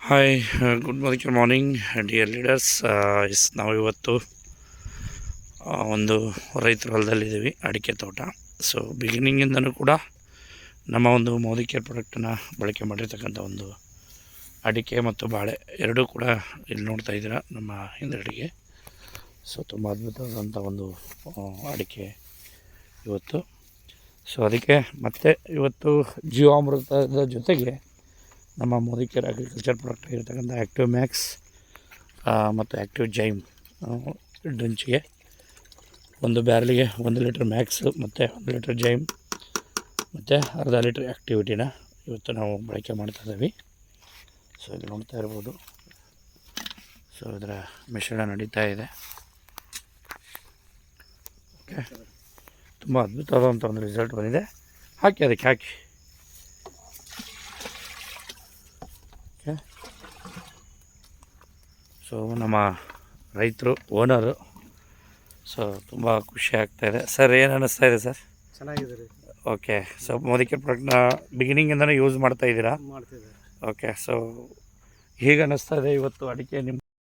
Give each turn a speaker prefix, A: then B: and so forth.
A: Hi, good morning dear leaders. ನಾವು ಇವತ್ತು ಒಂದು ರೈತರ ಹೊಲದಲ್ಲಿದ್ದೀವಿ, ಅಡಿಕೆ ತೋಟ. ಸೊ ಬಿಗಿನಿಂಗಿಂದನೂ ಕೂಡ ನಮ್ಮ ಒಂದು ಮೋದಿ ಕೇರ್ ಪ್ರಾಡಕ್ಟನ್ನು ಬಳಕೆ ಮಾಡಿರ್ತಕ್ಕಂಥ ಒಂದು ಅಡಿಕೆ ಮತ್ತು ಬಾಳೆ ಎರಡೂ ಕೂಡ ಇಲ್ಲಿ ನೋಡ್ತಾ ಇದ್ದೀರಾ ನಮ್ಮ ಹಿಂದಡಿಗೆ. ಸೊ ತುಂಬ ಅದ್ಭುತವಾದಂಥ ಒಂದು ಅಡಿಕೆ ಇವತ್ತು. ಸೊ ಅದಕ್ಕೆ ಮತ್ತೆ ಇವತ್ತು ಜೀವಾಮೃತದ ಜೊತೆಗೆ ನಮ್ಮ ಮೋದಿ ಕೇರ್ ಅಗ್ರಿಕಲ್ಚರ್ ಪ್ರಾಡಕ್ಟ್ ಆಗಿರ್ತಕ್ಕಂಥ ಆ್ಯಕ್ಟಿವ್ ಮ್ಯಾಕ್ಸ್ ಮತ್ತು ಆ್ಯಕ್ಟಿವ್ ಜೈಮ್ ಡ್ರಿಂಚಿಗೆ ಒಂದು ಬ್ಯಾರಲಿಗೆ 1 ಲೀಟ್ರ್ ಮ್ಯಾಕ್ಸ್ ಮತ್ತು 1 ಲೀಟ್ರ್ ಜೈಮ್ ಮತ್ತು ಅರ್ಧ ಲೀಟ್ರ್ ಆ್ಯಕ್ಟಿವಿಟಿನ ಇವತ್ತು ನಾವು ಬಳಕೆ ಮಾಡ್ತಾಯಿದ್ದೀವಿ. ಸೊ ಇಲ್ಲಿ ನೋಡ್ತಾ ಇರ್ಬೋದು. ಸೊ ಇದರ ಮಿಶ್ರಣ ನಡೀತಾ ಇದೆ. ಓಕೆ, ತುಂಬ ಅದ್ಭುತವಾದಂಥ ಒಂದು ರಿಸಲ್ಟ್ ಬಂದಿದೆ. ಅದಕ್ಕೆ ಹಾಕಿ. ಓಕೆ, ಸೊ ನಮ್ಮ ರೈತರು ಓನರು. ಸೊ ತುಂಬ ಖುಷಿ ಆಗ್ತಾಯಿದೆ. ಸರ್, ಏನು ಅನ್ನಿಸ್ತಾ ಇದೆ ಸರ್?
B: ಚೆನ್ನಾಗಿದೆ ರೀ.
A: ಓಕೆ, ಸೊ ಮೋದಿ ಕೇರ್ ಪ್ರಾಡಕ್ಟ್ನ ಬಿಗಿನಿಂಗಿಂದಲೇ ಯೂಸ್ ಮಾಡ್ತಾ ಇದ್ದೀರಾ?
B: ಮಾಡ್ತಿದ್ದಾರೆ.
A: ಓಕೆ, ಸೊ ಹೇಗೆ ಅನ್ನಿಸ್ತಾ ಇದೆ ಇವತ್ತು ಅಡಿಕೆ ನಿಮ್ಮ